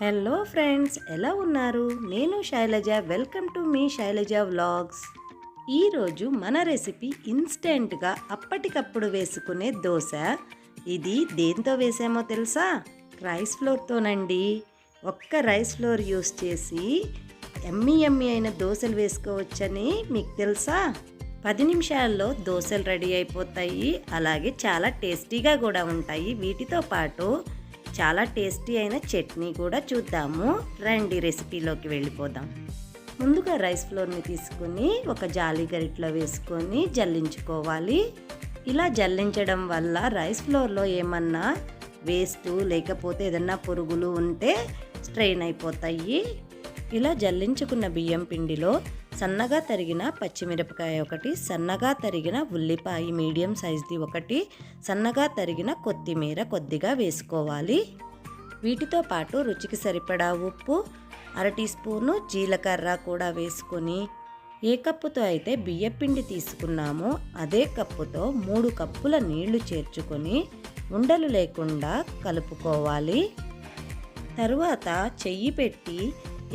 Hello friends, ఎలా ఉన్నారు? నేను శైలజ. వెల్కమ్ టు మీ శైలజ వ్లాగ్స్. ఈరోజు మన రెసిపీ ఇన్స్టెంట్గా అప్పటికప్పుడు వేసుకునే దోశ. ఇది దేంతో వేసామో తెలుసా? రైస్ ఫ్లోర్తోనండి. ఒక్క రైస్ ఫ్లోర్ యూస్ చేసి ఎమ్మి ఎమ్మి అయిన దోశలు వేసుకోవచ్చని మీకు తెలుసా? 10 నిమిషాల్లో దోశలు రెడీ అయిపోతాయి. అలాగే చాలా టేస్టీగా కూడా ఉంటాయి. వీటితో పాటు చాలా టేస్టీ అయిన చట్నీ కూడా చూద్దాము. రండి రెసిపీలోకి వెళ్ళిపోదాం. ముందుగా రైస్ ఫ్లోర్ని తీసుకుని ఒక జాలి గరిటలో వేసుకొని జల్లించుకోవాలి. ఇలా జల్లించడం వల్ల రైస్ ఫ్లోర్లో ఏమన్నా వేస్ట్ లేకపోతే ఏదన్నా పురుగులు ఉంటే స్ట్రెయిన్ అయిపోతాయి. ఇలా జల్లించుకున్న బియ్యం పిండిలో సన్నగా తరిగిన పచ్చిమిరపకాయ ఒకటి, సన్నగా తరిగిన ఉల్లిపాయ మీడియం సైజ్ది ఒకటి, సన్నగా తరిగిన కొత్తిమీర కొద్దిగా వేసుకోవాలి. వీటితో పాటు రుచికి సరిపడా ఉప్పు, 1/2 టీ స్పూను జీలకర్ర కూడా వేసుకొని, ఏ కప్పుతో అయితే బియ్యపిండి తీసుకున్నామో అదే కప్పుతో 3 కప్పుల నీళ్లు చేర్చుకొని ఉండలు లేకుండా కలుపుకోవాలి. తరువాత చెయ్యి పెట్టి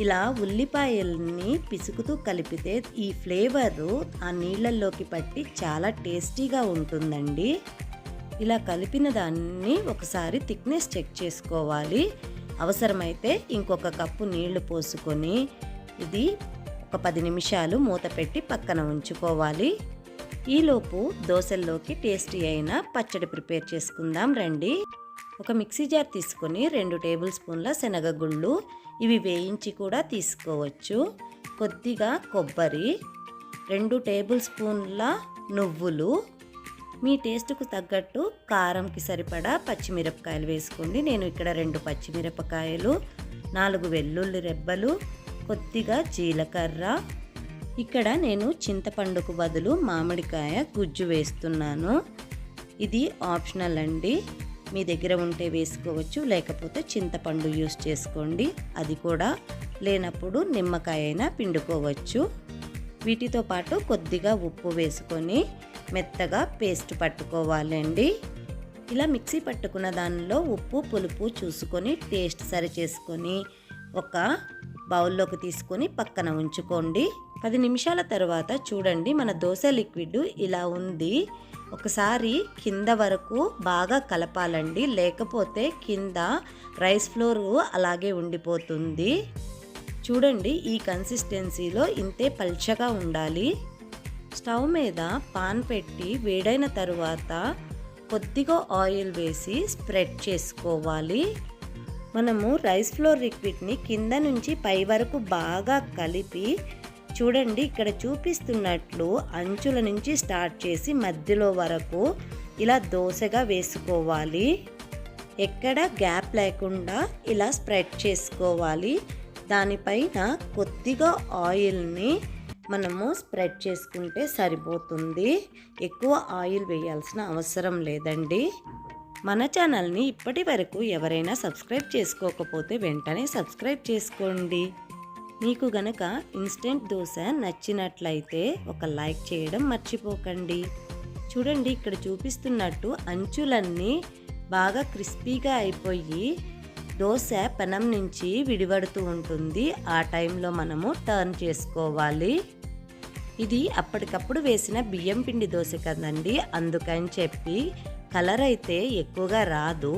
ఇలా ఉల్లిపాయల్ని పిసుకుతూ కలిపితే ఈ ఫ్లేవరు ఆ నీళ్ళల్లోకి పట్టి చాలా టేస్టీగా ఉంటుందండి. ఇలా కలిపిన దాన్ని ఒకసారి థిక్నెస్ చెక్ చేసుకోవాలి. అవసరమైతే ఇంకొక కప్పు నీళ్లు పోసుకొని ఇది ఒక 10 నిమిషాలు మూత పెట్టి పక్కన ఉంచుకోవాలి. ఈలోపు దోశల్లోకి టేస్టీ అయిన పచ్చడి ప్రిపేర్ చేసుకుందాం రండి. ఒక మిక్సీ జార్ తీసుకొని 2 టేబుల్ స్పూన్ల శనగగుళ్ళు, ఇవి వేయించి కూడా తీసుకోవచ్చు. కొద్దిగా కొబ్బరి, 2 టేబుల్ స్పూన్ల నువ్వులు, మీ టేస్ట్కు తగ్గట్టు కారంకి సరిపడా పచ్చిమిరపకాయలు వేసుకోండి. నేను ఇక్కడ 2 పచ్చిమిరపకాయలు, 4 వెల్లుల్లి రెబ్బలు, కొద్దిగా జీలకర్ర. ఇక్కడ నేను చింతపండుకు బదులు మామిడికాయ గుజ్జు వేస్తున్నాను. ఇది ఆప్షనల్ అండి. మీ దగ్గర ఉంటే వేసుకోవచ్చు, లేకపోతే చింతపండు యూస్ చేసుకోండి. అది కూడా లేనప్పుడు నిమ్మకాయ అయినా పిండుకోవచ్చు. వీటితో పాటు కొద్దిగా ఉప్పు వేసుకొని మెత్తగా పేస్ట్ పట్టుకోవాలండి. ఇలా మిక్సీ పట్టుకున్న దానిలో ఉప్పు పులుపు చూసుకొని టేస్ట్ సరి చేసుకొని ఒక బౌల్లోకి తీసుకొని పక్కన ఉంచుకోండి. 10 నిమిషాల తర్వాత చూడండి, మన దోశ లిక్విడ్ ఇలా ఉంది. ఒకసారి కింద వరకు బాగా కలపాలండి, లేకపోతే కింద రైస్ ఫ్లోర్ అలాగే ఉండిపోతుంది. చూడండి, ఈ కన్సిస్టెన్సీలో ఇంతే పల్చగా ఉండాలి. స్టవ్ మీద పాన్ పెట్టి వేడైన తరువాత కొద్దిగా ఆయిల్ వేసి స్ప్రెడ్ చేసుకోవాలి. మనము రైస్ ఫ్లోర్ లిక్విడ్ని కింద నుంచి పై వరకు బాగా కలిపి చూడండి, ఇక్కడ చూపిస్తున్నట్లు అంచుల నుంచి స్టార్ట్ చేసి మధ్యలో వరకు ఇలా దోశగా వేసుకోవాలి. ఎక్కడ గ్యాప్ లేకుండా ఇలా స్ప్రెడ్ చేసుకోవాలి. దానిపైన కొద్దిగా ఆయిల్ని మనము స్ప్రెడ్ చేసుకుంటే సరిపోతుంది. ఎక్కువ ఆయిల్ వేయాల్సిన అవసరం లేదండి. మన ఛానల్ని ఇప్పటి వరకు ఎవరైనా సబ్స్క్రైబ్ చేసుకోకపోతే వెంటనే సబ్స్క్రైబ్ చేసుకోండి. మీకు గనక ఇన్స్టెంట్ దోశ నచ్చినట్లయితే ఒక లైక్ చేయడం మర్చిపోకండి. చూడండి, ఇక్కడ చూపిస్తున్నట్టు అంచులన్నీ బాగా క్రిస్పీగా అయిపోయి దోశ పెనం నుంచి విడిపడుతూ ఉంటుంది. ఆ టైంలో మనము టర్న్ చేసుకోవాలి. ఇది అప్పటికప్పుడు వేసిన బియ్యం పిండి దోశ కదండి, అందుకని చెప్పి కలర్ అయితే ఎక్కువగా రాదు.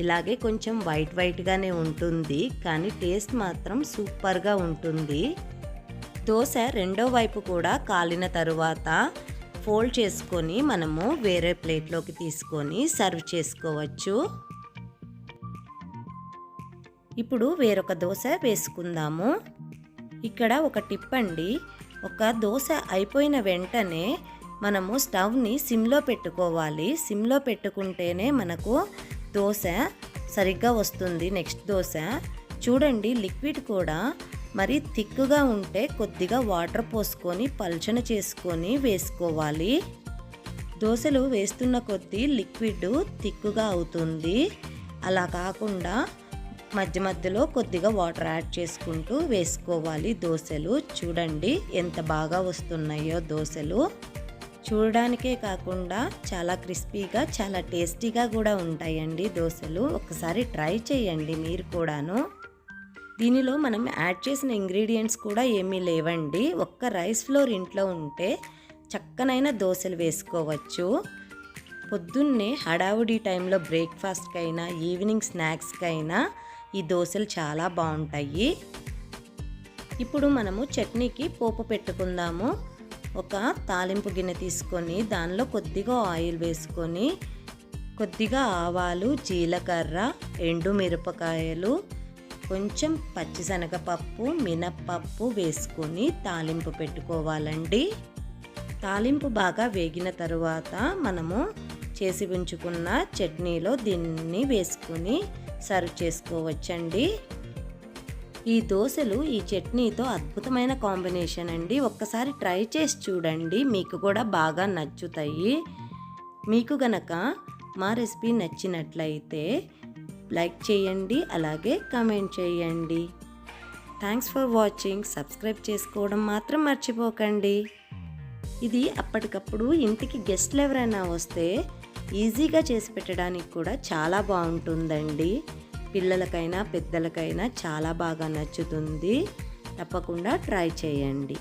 ఇలాగే కొంచెం వైట్గానే ఉంటుంది, కానీ టేస్ట్ మాత్రం సూపర్గా ఉంటుంది. దోశ రెండో వైపు కూడా కాలిన తరువాత ఫోల్డ్ చేసుకొని మనము వేరే ప్లేట్లోకి తీసుకొని సర్వ్ చేసుకోవచ్చు. ఇప్పుడు వేరొక దోశ వేసుకుందాము. ఇక్కడ ఒక టిప్ అండి, ఒక దోశ అయిపోయిన వెంటనే మనము స్టవ్ని సిమ్లో పెట్టుకోవాలి. సిమ్లో పెట్టుకుంటేనే మనకు దోశ సరిగ్గా వస్తుంది. నెక్స్ట్ దోశ చూడండి, లిక్విడ్ కూడా మరి థిక్గా ఉంటే కొద్దిగా వాటర్ పోసుకొని పల్చన చేసుకొని వేసుకోవాలి. దోశలు వేస్తున్న కొద్దీ లిక్విడ్ థిక్గా అవుతుంది. అలా కాకుండా మధ్య మధ్యలో కొద్దిగా వాటర్ యాడ్ చేసుకుంటూ వేసుకోవాలి దోశలు. చూడండి ఎంత బాగా వస్తున్నాయో దోశలు. చూడడానికే కాకుండా చాలా క్రిస్పీగా చాలా టేస్టీగా కూడా ఉంటాయండి దోశలు. ఒకసారి ట్రై చేయండి మీరు కూడాను. దీనిలో మనం యాడ్ చేసిన ఇంగ్రీడియంట్స్ కూడా ఏమీ లేవండి. ఒక్క రైస్ ఫ్లోర్ ఇంట్లో ఉంటే చక్కనైన దోశలు వేసుకోవచ్చు. పొద్దున్నే హడావుడి టైంలో బ్రేక్ఫాస్ట్కైనా ఈవినింగ్ స్నాక్స్కైనా ఈ దోశలు చాలా బాగుంటాయి. ఇప్పుడు మనము చట్నీకి పోపు పెట్టుకుందాము. ఒక తాలింపు గిన్నె తీసుకొని దానిలో కొద్దిగా ఆయిల్ వేసుకొని కొద్దిగా ఆవాలు, జీలకర్ర, ఎండుమిరపకాయలు, కొంచెం పచ్చిశనగపప్పు, మినప్పప్పు వేసుకొని తాలింపు పెట్టుకోవాలండి. తాలింపు బాగా వేగిన తరువాత మనము చేసి ఉంచుకున్న చట్నీలో దీన్ని వేసుకొని సర్వ్ చేసుకోవచ్చండి. ఈ దోశలు ఈ చట్నీతో అద్భుతమైన కాంబినేషన్ అండి. ఒక్కసారి ట్రై చేసి చూడండి, మీకు కూడా బాగా నచ్చుతాయి. మీకు గనక మా రెసిపీ నచ్చినట్లయితే లైక్ చేయండి, అలాగే కామెంట్ చేయండి. Thanks for watching. సబ్స్క్రైబ్ చేసుకోవడం మాత్రం మర్చిపోకండి. ఇది అప్పటికప్పుడు ఇంటికి గెస్ట్లు ఎవరైనా వస్తే ఈజీగా చేసి పెట్టడానికి కూడా చాలా బాగుంటుందండి. పిల్లలకైనా పెద్దలకైనా చాలా బాగా నచ్చుతుంది. తప్పకుండా ట్రై చేయండి.